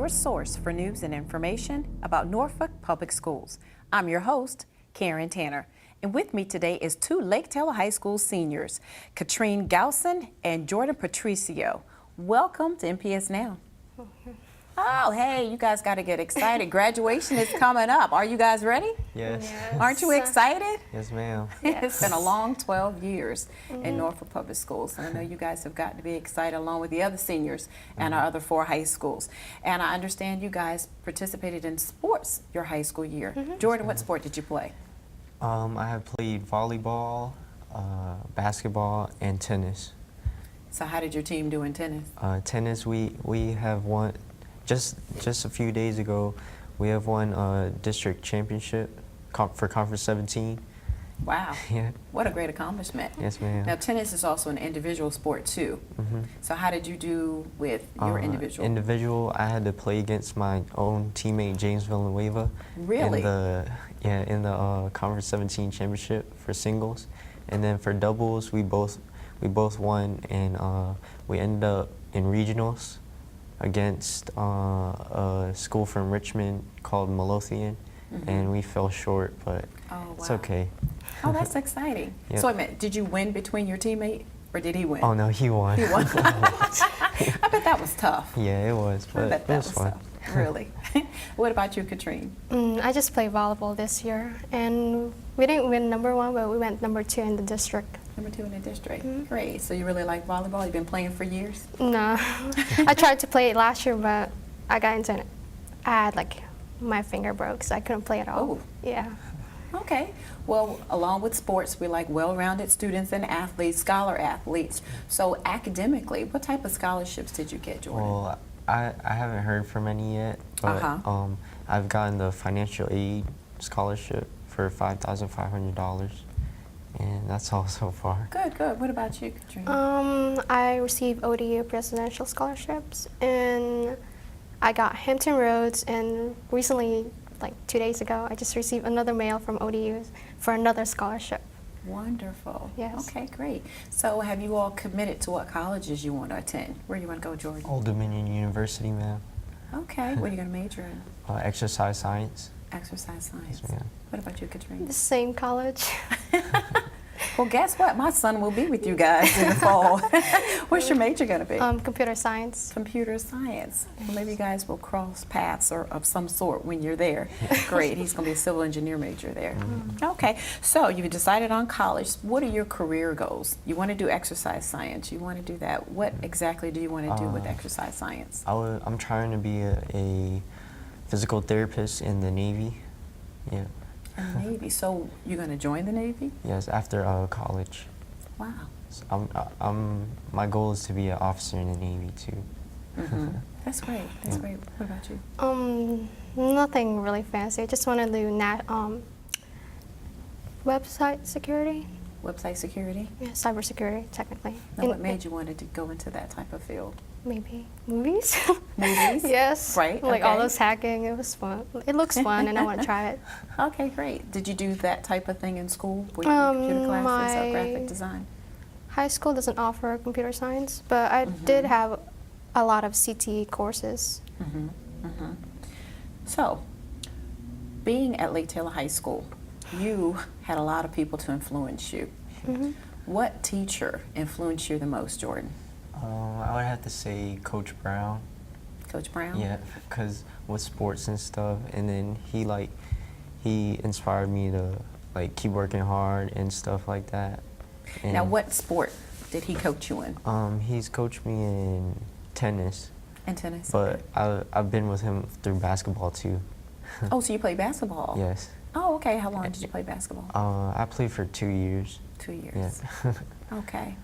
your source for news and information about Norfolk Public Schools. I'm your host, Karen Tanner. And with me today is two Lake Taylor High School seniors, Katrine Gowson and Jordan Patricio. Welcome to NPS Now. Oh, hey, you guys got to get excited. Graduation is coming up. Are you guys ready? Yes. Aren't you excited? Yes, ma'am. It's been a long 12 years in Norfolk Public Schools, and I know you guys have got to be excited along with the other seniors and our other 4 high schools. And I understand you guys participated in sports your high school year. Jordan, what sport did you play? I have played volleyball, basketball, and tennis. So how did your team do in tennis? Tennis, we have won, just a few days ago, we have won a district championship for Conference 17. Wow. Yeah. What a great accomplishment. Yes, ma'am. Now, tennis is also an individual sport, too. So how did you do with your individual? Individual, I had to play against my own teammate, James Villanueva. Really? In the Conference 17 championship for singles. And then for doubles, we both won, and we ended up in regionals against a school from Richmond called Midlothian, and we fell short, but it's okay. Oh, that's exciting. Yep. So, did you win between your teammate, or did he win? Oh, no, he won. He won. I bet that was tough. Yeah, it was, I but bet it that was fun. tough. Really. What about you, Katrine? I just played volleyball this year, and we didn't win #1, but we went #2 in the district. #2 in the district. Great. So you really like volleyball? You've been playing for years? No, I tried to play it last year, but I got into it. I had my finger broke, so I couldn't play at all. Oh. Yeah. Okay. Well, along with sports, we like well-rounded students and athletes, scholar athletes. So academically, what type of scholarships did you get, Jordan? Well, I haven't heard from any yet, but I've gotten the financial aid scholarship for $5,500, and that's all so far. Good, good. What about you, Katrine? I received ODU presidential scholarships, and I got Hampton Roads, and recently, 2 days ago, I just received another mail from ODU for another scholarship. Wonderful. Yes. Okay, great. So have you all committed to what colleges you want to attend? Where do you want to go, Jordan? Old Dominion University, ma'am. Okay. What are you going to major in? Exercise science. Exercise science. Yes, ma'am. What about you, Katrine? The same college. Well, guess what? My son will be with you guys in the fall. What's your major going to be? Computer science. Computer science. Well, maybe you guys will cross paths or of some sort when you're there. Great. He's going to be a civil engineer major there. Okay. So you've decided on college. What are your career goals? You want to do exercise science. You want to do that. What exactly do you want to do with exercise science? I'm trying to be a physical therapist in the Navy. Yeah. In the Navy. So you're going to join the Navy? Yes, after college. Wow. So my goal is to be an officer in the Navy too. That's great. That's great. What about you? Nothing really fancy. I just want to do website security. Website security? Yeah, cybersecurity, technically. Now, what made you want to go into that type of field? Maybe movies. Movies? Yes. Right. All those hacking. It was fun. It looks fun, and I want to try it. Okay, great. Did you do that type of thing in school? Were you computer classes or graphic design? High school doesn't offer computer science, but I did have a lot of CTE courses. So, being at Lake Taylor High School, you had a lot of people to influence you. What teacher influenced you the most, Jordan? I would have to say Coach Brown. Coach Brown? Yeah, because with sports and stuff, and then he inspired me to keep working hard and stuff like that. And now, what sport did he coach you in? He's coached me in tennis. In tennis? But I've been with him through basketball too. Oh, so you play basketball? Yes. Oh, okay. How long did you play basketball? I played for 2 years. 2 years. Yeah. Okay.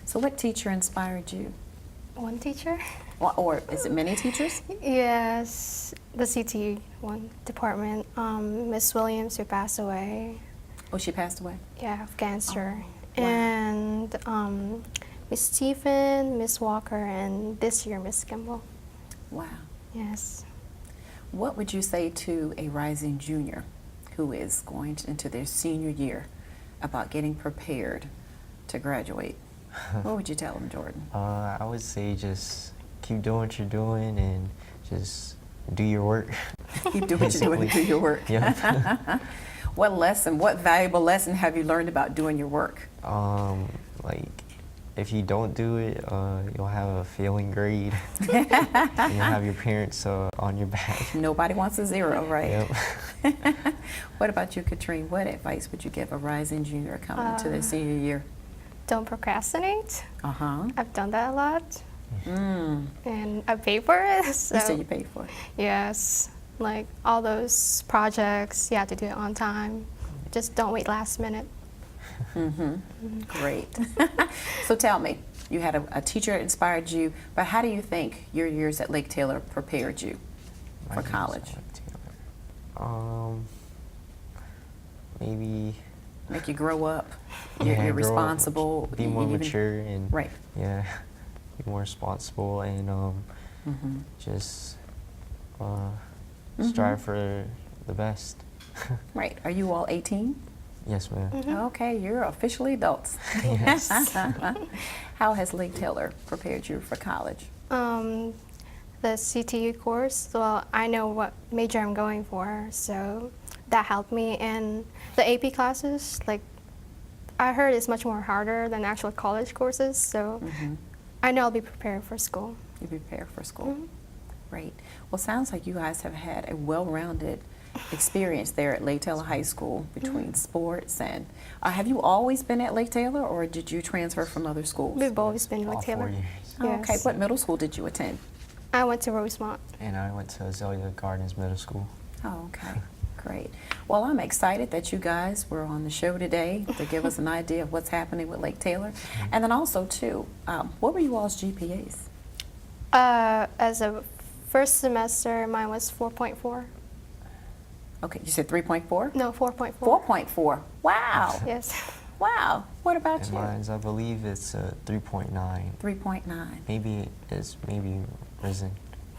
So what teacher inspired you? One teacher? Or is it many teachers? Yes, the CTE one department. Miss Williams, who passed away. Oh, she passed away? Yeah, of cancer. Oh, wow. And Miss Stephen, Miss Walker, and this year Miss Kimball. Wow. Yes. What would you say to a rising junior who is going into their senior year about getting prepared to graduate? What would you tell them, Jordan? I would say just keep doing what you're doing and just do your work. Keep doing what you're doing and do your work. Yep. What valuable lesson have you learned about doing your work? Like, if you don't do it, you'll have a failing grade. And you'll have your parents on your back. Nobody wants a 0, right? Yep. What about you, Katrine? What advice would you give a rising junior coming into their senior year? Don't procrastinate. Uh-huh. I've done that a lot. Mm. And I pay for it. So You said you paid for it. yes, like all those projects, you have to do it on time. Just don't wait last minute. Great. So tell me, you had a teacher that inspired you, but how do you think your years at Lake Taylor prepared you My for years college? at Lake Taylor. Maybe Make you grow up. yeah, You're grow up, responsible. be more even- mature, and Right. yeah, be more responsible, and Mm-hmm. just strive for the best. Right. Are you all 18? Yes, ma'am. Okay, you're officially adults. Yes. How has Lake Taylor prepared you for college? The CTU course, well, I know what major I'm going for, so that helped me. And the AP classes, like, I heard it's much more harder than actual college courses, so I know I'll be prepared for school. You prepare for school. Great. Well, sounds like you guys have had a well-rounded experience there at Lake Taylor High School between sports and. Have you always been at Lake Taylor, or did you transfer from other schools? We've always been All Lake 4 Taylor. years. Oh, okay. Yes. What middle school did you attend? I went to Rosemont. And I went to Azalea Gardens Middle School. Oh, okay. Great. Well, I'm excited that you guys were on the show today to give us an idea of what's happening with Lake Taylor. And then also, too, what were you all's GPAs? As a first semester, mine was 4.4. Okay, you said 3.4? No, 4.4. 4.4. Wow. Yes. Wow. What about And you? mine's, I believe it's 3.9. 3.9. Maybe it's risen.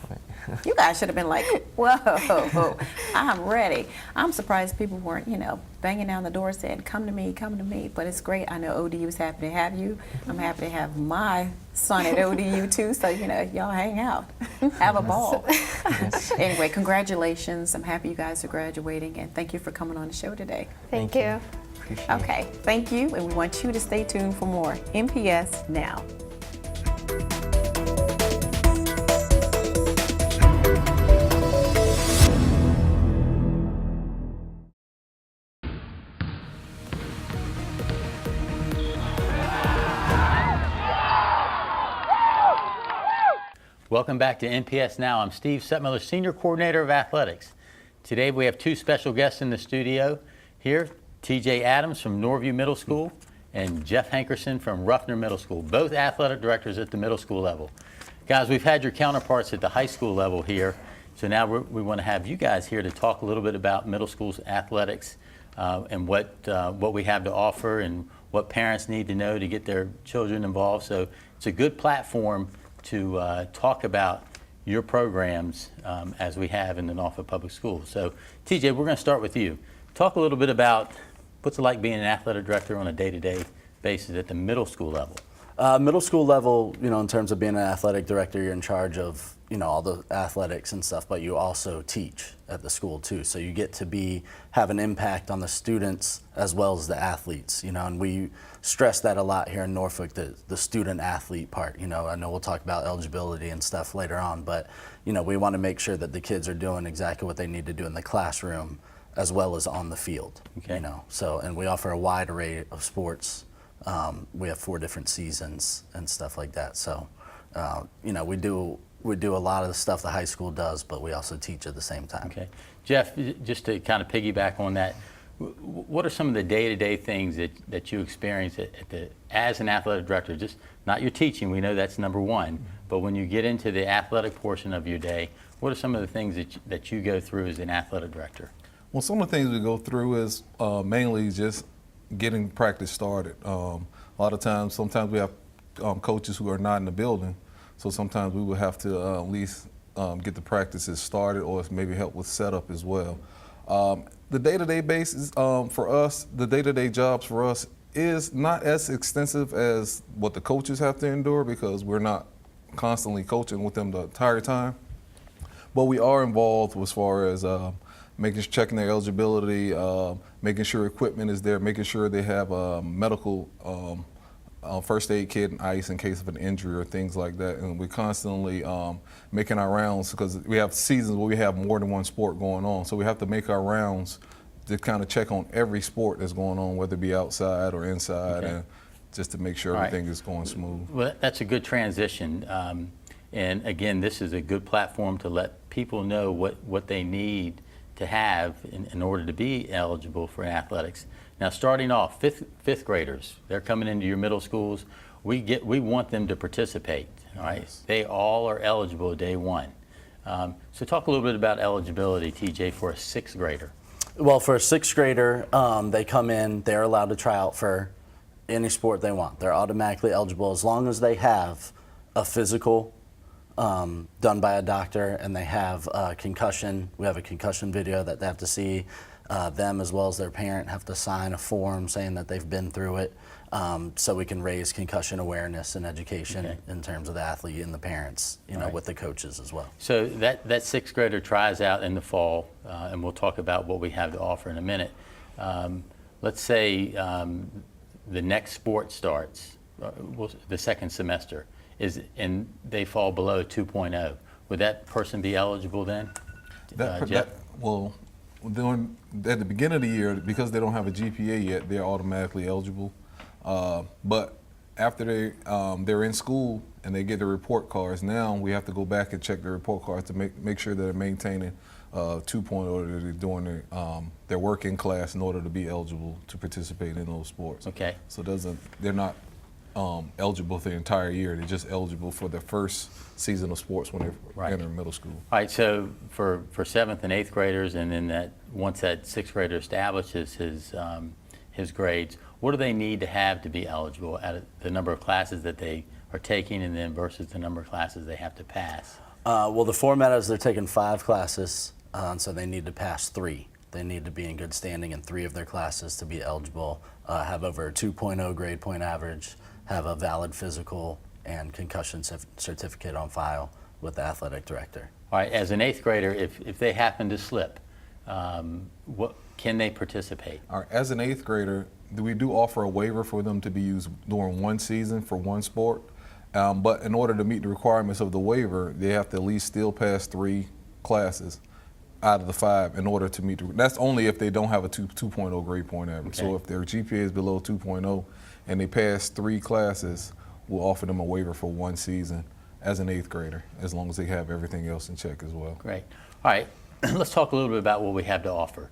But You guys should have been like, whoa, I'm ready. I'm surprised people weren't, banging down the door saying, come to me, come to me. But it's great. I know ODU is happy to have you. I'm happy to have my son at ODU too. So, y'all hang out, have a ball. yes. Anyway, congratulations. I'm happy you guys are graduating. And thank you for coming on the show today. Thank Thank you. Appreciate it. Okay, thank you. And we want you to stay tuned for more NPS Now. Welcome back to NPS Now. I'm Steve Setmiller, Senior Coordinator of Athletics. Today we have 2 special guests in the studio here, TJ Adams from Norview Middle School and Jeff Hankerson from Ruffner Middle School, both athletic directors at the middle school level. Guys, we've had your counterparts at the high school level here, so now we want to have you guys here to talk a little bit about middle school's athletics and what we have to offer and what parents need to know to get their children involved. So it's a good platform to talk about your programs as we have in the Norfolk Public Schools. So TJ, we're going to start with you. Talk a little bit about what's it like being an athletic director on a day-to-day basis at the middle school level. Middle school level, in terms of being an athletic director, you're in charge of, all the athletics and stuff, but you also teach at the school too. So you get to have an impact on the students as well as the athletes, and we stress that a lot here in Norfolk, the student athlete part. I know we'll talk about eligibility and stuff later on, but, we want to make sure that the kids are doing exactly what they need to do in the classroom as well as on the field, Okay. So, and we offer a wide array of sports. We have 4 different seasons and stuff like that. So, we do a lot of the stuff the high school does, but we also teach at the same time. Okay. Jeff, just to kind of piggyback on that, what are some of the day-to-day things that you experience as an athletic director? Just not your teaching, we know that's number one, but when you get into the athletic portion of your day, what are some of the things that you go through as an athletic director? Well, some of the things we go through is mainly just getting practice started. A lot of times, sometimes we have coaches who are not in the building, so sometimes we will have to at least get the practices started or maybe help with setup as well. The day-to-day basis for us, the day-to-day jobs for us is not as extensive as what the coaches have to endure because we're not constantly coaching with them the entire time. But we are involved as far as checking their eligibility, making sure equipment is there, making sure they have medical first aid kit and ice in case of an injury or things like that. And we're constantly making our rounds because we have seasons where we have more than one sport going on. So we have to make our rounds to kind of check on every sport that's going on, whether it be outside or inside, and just to make sure everything is going smooth. Well, that's a good transition. And again, this is a good platform to let people know what they need to have in order to be eligible for athletics. Now, starting off, fifth graders, they're coming into your middle schools. We want them to participate. All right, Yes. They all are eligible day one. So talk a little bit about eligibility, TJ, for a sixth grader. Well, for a sixth grader, they come in, they're allowed to try out for any sport they want. They're automatically eligible as long as they have a physical done by a doctor and they have a concussion. We have a concussion video that they have to see. Them as well as their parent have to sign a form saying that they've been through it, so we can raise concussion awareness and education in terms of the athlete and the parents, with the coaches as well. So that sixth grader tries out in the fall, and we'll talk about what we have to offer in a minute. Let's say the next sport starts, the second semester, and they fall below 2.0. Would that person be eligible then? Jeff? At the beginning of the year, because they don't have a GPA yet, they're automatically eligible. But after they're in school and they get their report cards, now we have to go back and check their report cards to make sure that they're maintaining 2.0, that they're doing their work in class in order to be eligible to participate in those sports. Okay. So they're not eligible for the entire year. They're just eligible for their first season of sports when they enter middle school. All right, so for seventh and eighth graders, and then once that sixth grader establishes his grades, what do they need to have to be eligible at the number of classes that they are taking, and then versus the number of classes they have to pass? Well, the format is they're taking 5 classes, so they need to pass 3. They need to be in good standing in 3 of their classes to be eligible, have over a 2.0 grade point average, have a valid physical and concussion certificate on file with the athletic director. All right, as an eighth grader, if they happen to slip, what can they participate? All right, as an eighth grader, we do offer a waiver for them to be used during one season for one sport. But in order to meet the requirements of the waiver, they have to at least still pass 3 classes out of the 5 in order to meet that's only if they don't have a 2.0 grade point average. Okay. So if their GPA is below 2.0 and they pass 3 classes, we'll offer them a waiver for one season as an eighth grader, as long as they have everything else in check as well. Great. All right, let's talk a little bit about what we have to offer.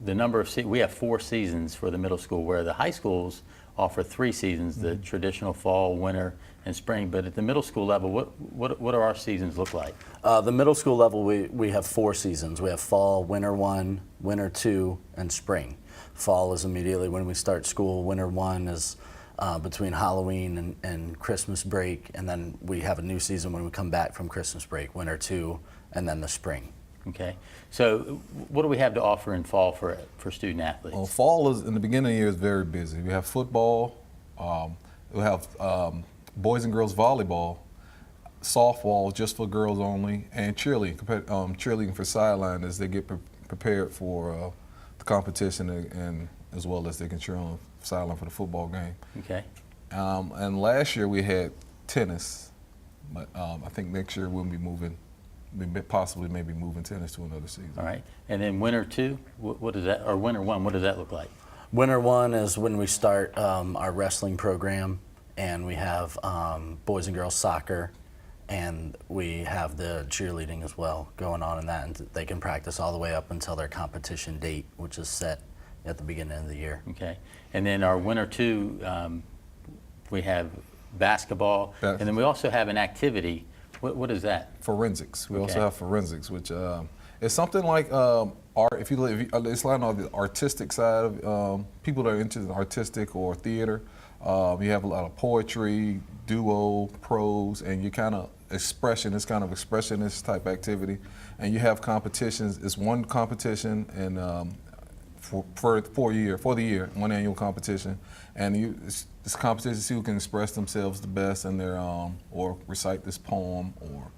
The number of we have 4 seasons for the middle school, where the high schools offer 3 seasons, the traditional fall, winter, and spring. But at the middle school level, what do our seasons look like? The middle school level, we have 4 seasons. We have fall, winter 1, winter 2, and spring. Fall is immediately when we start school. Winter 1 is between Halloween and Christmas break, and then we have a new season when we come back from Christmas break, winter 2, and then the spring. Okay, so what do we have to offer in fall for student athletes? Well, fall is in the beginning of the year is very busy. We have football, we have boys and girls volleyball, softball just for girls only, and cheerleading. Cheerleading for sideline as they get prepared for the competition, and as well as they can cheer on the sideline for the football game. Okay. And last year we had tennis, but I think next year we'll be moving. Possibly maybe moving tennis to another season. All right, and then winter 2, what does that, or winter 1, what does that look like? Winter 1 is when we start our wrestling program, and we have boys and girls soccer, and we have the cheerleading as well going on in that, and they can practice all the way up until their competition date, which is set at the beginning of the year. Okay, and then our winter 2, we have basketball, and then we also have an activity. What is that? Forensics. We also Okay. have forensics, which is something like art. It's like on the artistic side of people that are interested in artistic or theater. You have a lot of poetry, duo, prose, and you kind of expression. It's kind of expressionist type activity, and you have competitions. It's one competition and for the year, one annual competition, and this competition to see who can express themselves the best in their or recite this poem or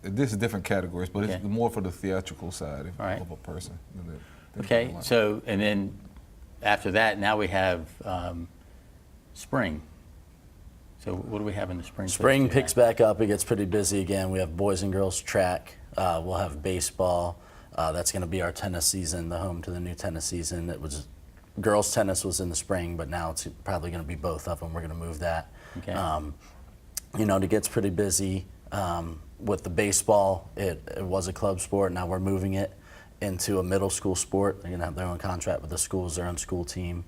this is different categories, but it's Okay. more for the theatrical side All right. of a person. Okay, so, and then after that, now we have spring. So what do we have in the spring? Spring Tuesday picks night? back up. It gets pretty busy again. We have boys and girls track. We'll have baseball. That's going to be our tennis season, the home to the new tennis season. It was girls tennis was in the spring, but now it's probably going to be both of them. We're going to move that. Okay. You know, it gets pretty busy. With the baseball, it was a club sport. Now we're moving it into a middle school sport. They're going to have their own contract with the schools, their own school team.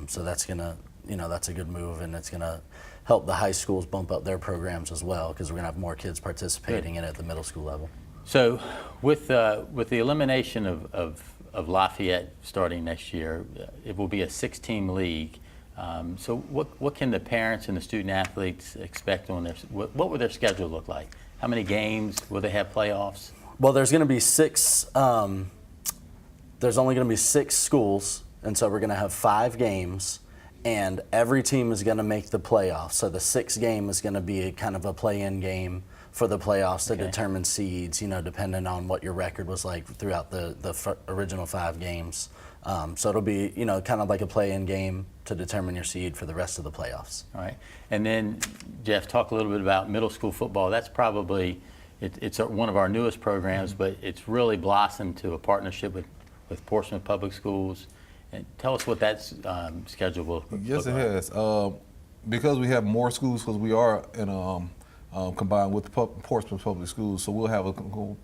So that's going to, you know, that's a good move, and it's going to help the high schools bump up their programs as well, because we're going to have more kids participating in it at the middle school level. So with the elimination of Lafayette starting next year, it will be a 6-team league. So what can the parents and the student athletes expect on their, what will their schedule look like? How many games? Will they have playoffs? Well, there's going to be six, there's only going to be 6 schools, and so we're going to have 5 games, and every team is going to make the playoffs. So the 6th game is going to be kind of a play-in game for the playoffs to Okay. determine seeds, you know, depending on what your record was like throughout the original 5 games. So it'll be, you know, kind of like a play-in game to determine your seed for the rest of the playoffs. All right. And then, Jeff, talk a little bit about middle school football. That's probably, it's one of our newest programs, but it's really blossomed to a partnership with Portsmouth Public Schools. And tell us what that schedule will look like. Yes, it has. Because we have more schools, because we are in combined with the Portsmouth Public Schools, so we'll have a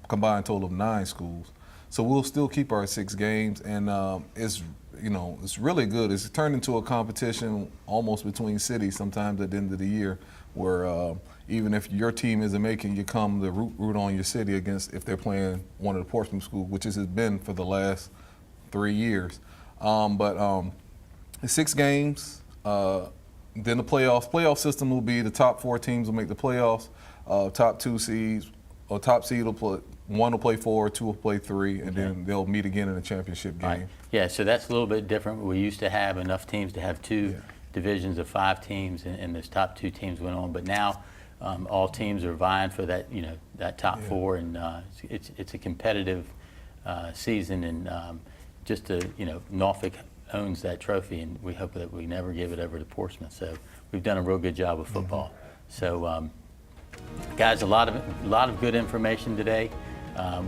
combined total of 9 schools. So we'll still keep our 6 games, and it's, you know, it's really good. It's turned into a competition almost between cities sometimes at the end of the year, where even if your team isn't making, you come to root on your city against if they're playing one of the Portsmouth schools, which has been for the last 3 years. But 6 games. Then the playoff system will be the top 4 teams will make the playoffs. Top 2 seeds, or top seed will play. 1 will play 4, 2 will play 3, and then they'll meet again in a championship game. Right. Yeah, so that's a little bit different. We used to have enough teams to have 2 divisions of 5 teams, and those top 2 teams went on. But now all teams are vying for that, you know, that top 4, and it's a competitive season. And just to, you know, Norfolk owns that trophy, and we hope that we never give it over to Portsmouth. So we've done a real good job with football. So, guys, a lot of good information today.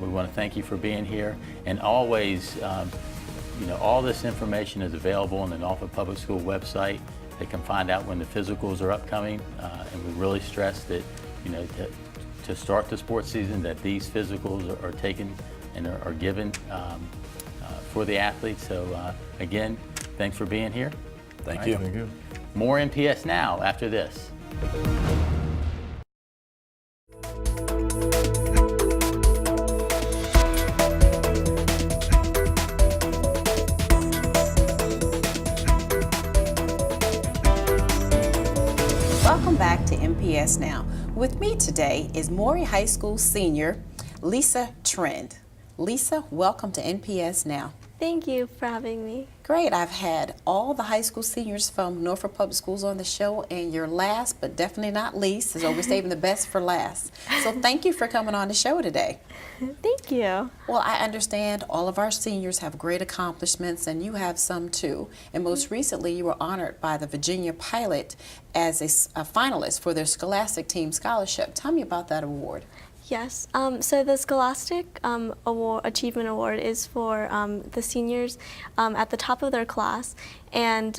We want to thank you for being here, and always, you know, all this information is available on the Norfolk Public School website. They can find out when the physicals are upcoming, and we really stress that, you know, to start the sports season, that these physicals are taken and are given for the athletes. So again, thanks for being here. Thank you. Thank you. More NPS Now after this. Welcome back to NPS Now. With me today is Maury High School senior Lisa Trend. Lisa, welcome to NPS Now. Thank you for having me. Great. I've had all the high school seniors from Norfolk Public Schools on the show, and your last but definitely not least is always saving the best for last. So thank you for coming on the show today. Thank you. Well, I understand all of our seniors have great accomplishments, and you have some too. And most recently, you were honored by the Virginia Pilot as a finalist for their Scholastic Team Scholarship. Tell me about that award. Yes. So the Scholastic Achievement Award is for the seniors at the top of their class, and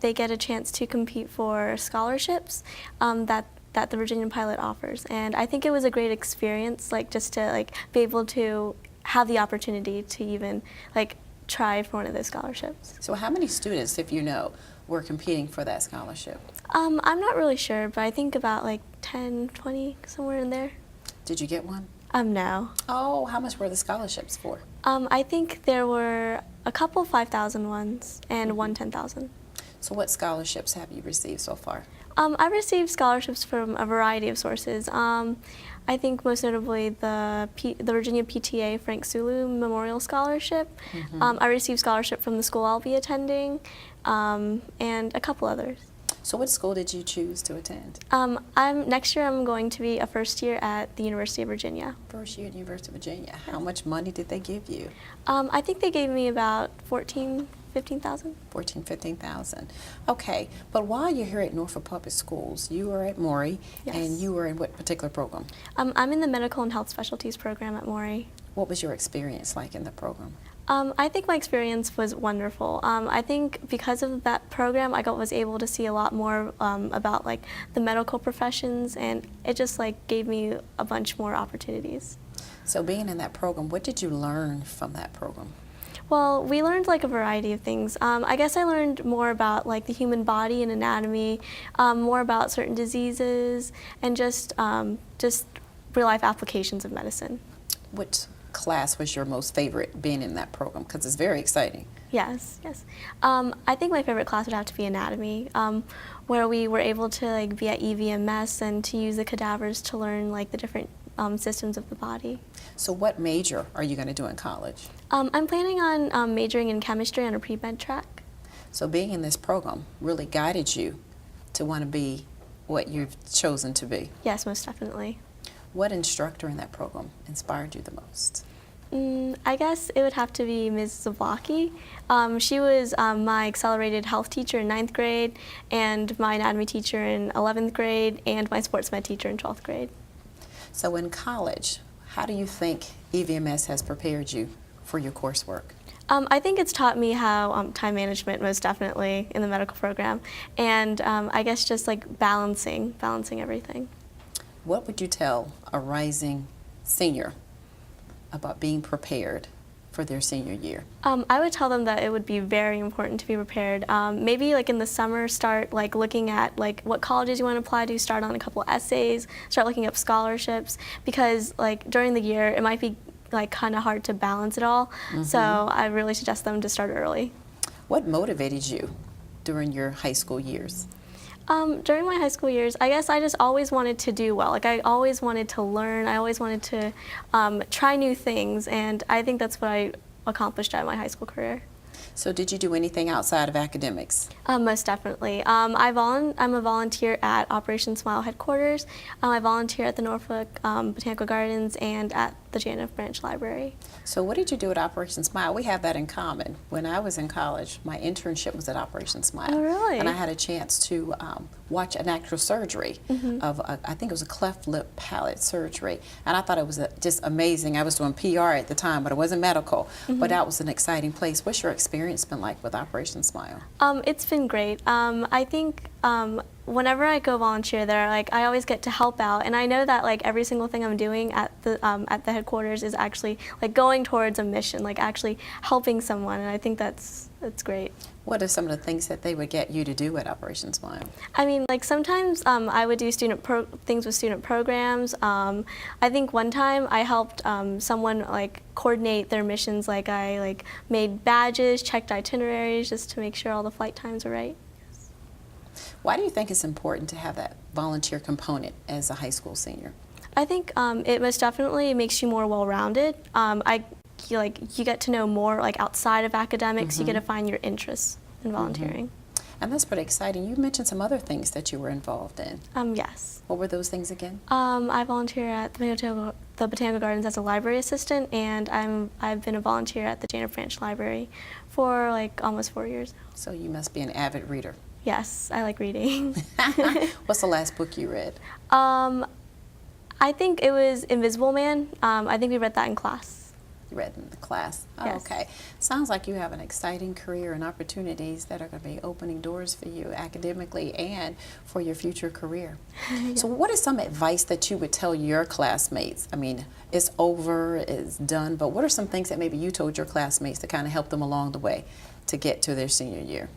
they get a chance to compete for scholarships that the Virginia Pilot offers. And I think it was a great experience, like just to be able to have the opportunity to even try for one of those scholarships. So how many students, if you know, were competing for that scholarship? I'm not really sure, but I think about 10, 20, somewhere in there. Did you get one? No. Oh, how much were the scholarships for? I think there were a couple 5,000 ones and one 10,000. So what scholarships have you received so far? I received scholarships from a variety of sources. I think most notably the Virginia PTA Frank Sulu Memorial Scholarship. I received scholarship from the school I'll be attending, and a couple others. So what school did you choose to attend? Next year I'm going to be a first year at the University of Virginia. First year at the University of Virginia. How much money did they give you? I think they gave me about $15,000. 15,000. Okay, but while you're here at Norfolk Public Schools, you were at Maury, Yes. and you were in what particular program? I'm in the Medical and Health Specialties program at Maury. What was your experience like in the program? I think my experience was wonderful. I think because of that program, I was able to see a lot more about like the medical professions, and it just like gave me a bunch more opportunities. So being in that program, what did you learn from that program? Well, we learned like a variety of things. I guess I learned more about like the human body and anatomy, more about certain diseases, and just real life applications of medicine. What class was your most favorite being in that program? Because it's very exciting. Yes, yes. I think my favorite class would have to be anatomy, where we were able to like be at EVMS and to use the cadavers to learn like the different systems of the body. So what major are you going to do in college? I'm planning on majoring in chemistry on a pre-med track. So being in this program really guided you to want to be what you've chosen to be. Yes, most definitely. What instructor in that program inspired you the most? I guess it would have to be Ms. Zablocki. She was my accelerated health teacher in 9th grade, and my anatomy teacher in 11th grade, and my sports med teacher in 12th grade. So in college, how do you think EVMS has prepared you for your coursework? I think it's taught me how time management, most definitely, in the medical program, and I guess just like balancing everything. What would you tell a rising senior about being prepared for their senior year? I would tell them that it would be very important to be prepared. Maybe like in the summer, start like looking at like what colleges you want to apply to, start on a couple essays, start looking up scholarships, because like during the year it might be like kind of hard to balance it all. So I really suggest them to start early. What motivated you during your high school years? During my high school years, I guess I just always wanted to do well. Like I always wanted to learn. I always wanted to try new things, and I think that's what I accomplished at my high school career. So did you do anything outside of academics? Most definitely. I'm a volunteer at Operation Smile headquarters. I volunteer at the Norfolk Botanical Gardens and at the Janiff Branch Library. So what did you do at Operation Smile? We have that in common. When I was in college, my internship was at Operation Smile. Oh, really? And I had a chance to watch an actual surgery of, I think it was a cleft lip palate surgery. And I thought it was just amazing. I was doing PR at the time, but it wasn't medical. But that was an exciting place. What's your experience been like with Operation Smile? It's been great. I think whenever I go volunteer there, like I always get to help out, and I know that like every single thing I'm doing at the headquarters is actually like going towards a mission, like actually helping someone, and I think that's great. What are some of the things that they would get you to do at Operation Smile? I mean, like sometimes I would do things with student programs. I think one time I helped someone like coordinate their missions. Like I made badges, checked itineraries, just to make sure all the flight times were right. Why do you think it's important to have that volunteer component as a high school senior? I think it most definitely makes you more well-rounded. You get to know more like outside of academics. You get to find your interests in volunteering. And that's pretty exciting. You mentioned some other things that you were involved in. Yes. What were those things again? I volunteer at the Botanical Gardens as a library assistant, and I've been a volunteer at the Janiff Branch Library for like almost 4 years now. So you must be an avid reader. Yes, I like reading. What's the last book you read? I think it was Invisible Man. I think we read that in class. You read in the class? Oh, Yes. okay. Sounds like you have an exciting career and opportunities that are going to be opening doors for you academically and for your future career. So what is some advice that you would tell your classmates? I mean, it's over, it's done, but what are some things that maybe you told your classmates to kind of help them along the way to get to their senior year?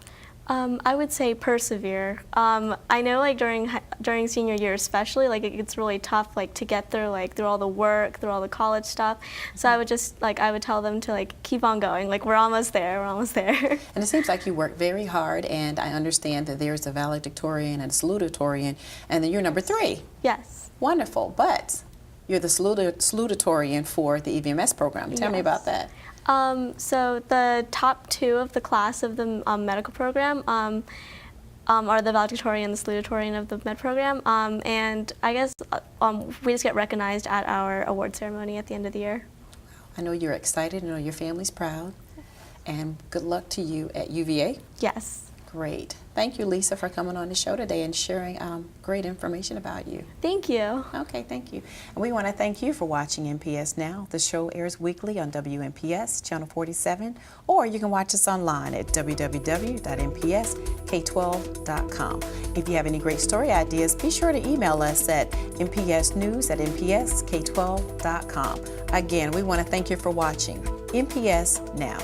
I would say persevere. I know like during senior year especially, like it gets really tough like to get through all the work, through all the college stuff. So I would tell them to like keep on going. Like we're almost there, we're almost there. And it seems like you work very hard, and I understand that there's a valedictorian and a salutatorian, and then you're number 3. Yes. Wonderful, but you're the salutatorian for the EVMS program. Tell me about that. So the top 2 of the class of the medical program, are the valedictorian and the salutatorian of the med program, and I guess we just get recognized at our award ceremony at the end of the year. I know you're excited. I know your family's proud. And good luck to you at UVA. Yes. Great. Thank you, Lisa, for coming on the show today and sharing great information about you. Thank you. Okay, thank you. And we want to thank you for watching NPS Now. The show airs weekly on WNPS, Channel 47, or you can watch us online at www.npsk12.com. If you have any great story ideas, be sure to email us at npsnews@npsk12.com. Again, we want to thank you for watching NPS Now.